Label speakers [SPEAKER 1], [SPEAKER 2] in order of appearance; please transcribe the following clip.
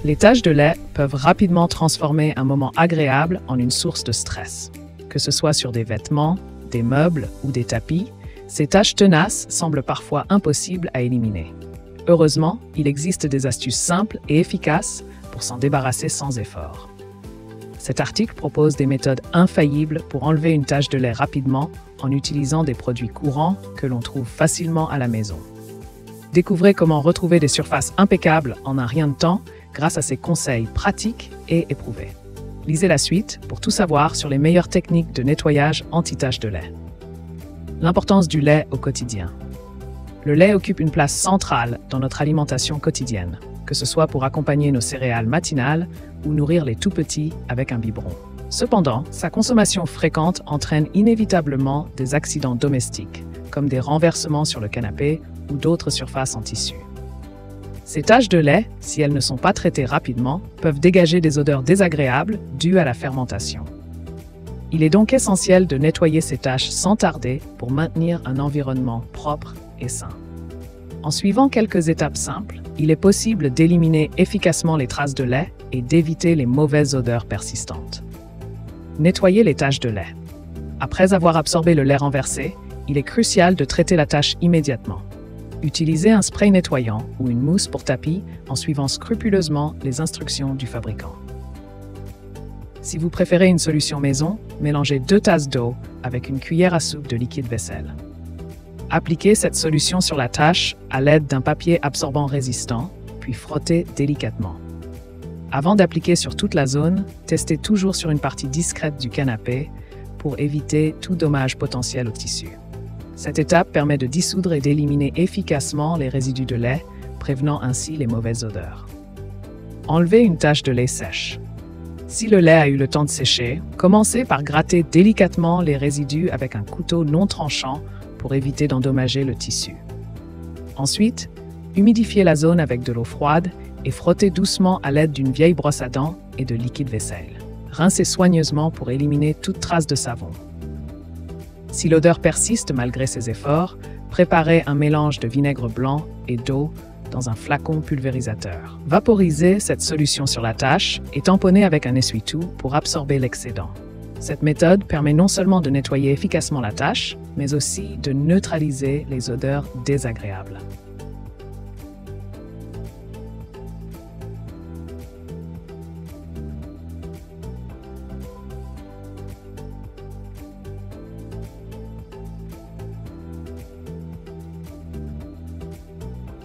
[SPEAKER 1] Les taches de lait peuvent rapidement transformer un moment agréable en une source de stress. Que ce soit sur des vêtements, des meubles ou des tapis, ces taches tenaces semblent parfois impossibles à éliminer. Heureusement, il existe des astuces simples et efficaces pour s'en débarrasser sans effort. Cet article propose des méthodes infaillibles pour enlever une tache de lait rapidement en utilisant des produits courants que l'on trouve facilement à la maison. Découvrez comment retrouver des surfaces impeccables en un rien de temps grâce à ces conseils pratiques et éprouvés. Lisez la suite pour tout savoir sur les meilleures techniques de nettoyage anti-taches de lait. L'importance du lait au quotidien. Le lait occupe une place centrale dans notre alimentation quotidienne, que ce soit pour accompagner nos céréales matinales ou nourrir les tout-petits avec un biberon. Cependant, sa consommation fréquente entraîne inévitablement des accidents domestiques, comme des renversements sur le canapé ou d'autres surfaces en tissu. Ces taches de lait, si elles ne sont pas traitées rapidement, peuvent dégager des odeurs désagréables dues à la fermentation. Il est donc essentiel de nettoyer ces taches sans tarder pour maintenir un environnement propre et sain. En suivant quelques étapes simples, il est possible d'éliminer efficacement les traces de lait et d'éviter les mauvaises odeurs persistantes. Nettoyer les taches de lait. Après avoir absorbé le lait renversé, il est crucial de traiter la tache immédiatement. Utilisez un spray nettoyant ou une mousse pour tapis en suivant scrupuleusement les instructions du fabricant. Si vous préférez une solution maison, mélangez 2 tasses d'eau avec une cuillère à soupe de liquide vaisselle. Appliquez cette solution sur la tache à l'aide d'un papier absorbant résistant, puis frottez délicatement. Avant d'appliquer sur toute la zone, testez toujours sur une partie discrète du canapé pour éviter tout dommage potentiel au tissu. Cette étape permet de dissoudre et d'éliminer efficacement les résidus de lait, prévenant ainsi les mauvaises odeurs. Enlevez une tache de lait sèche. Si le lait a eu le temps de sécher, commencez par gratter délicatement les résidus avec un couteau non tranchant pour éviter d'endommager le tissu. Ensuite, humidifiez la zone avec de l'eau froide et frottez doucement à l'aide d'une vieille brosse à dents et de liquide vaisselle. Rincez soigneusement pour éliminer toute trace de savon. Si l'odeur persiste malgré ces efforts, préparez un mélange de vinaigre blanc et d'eau dans un flacon pulvérisateur. Vaporisez cette solution sur la tache et tamponnez avec un essuie-tout pour absorber l'excédent. Cette méthode permet non seulement de nettoyer efficacement la tache, mais aussi de neutraliser les odeurs désagréables.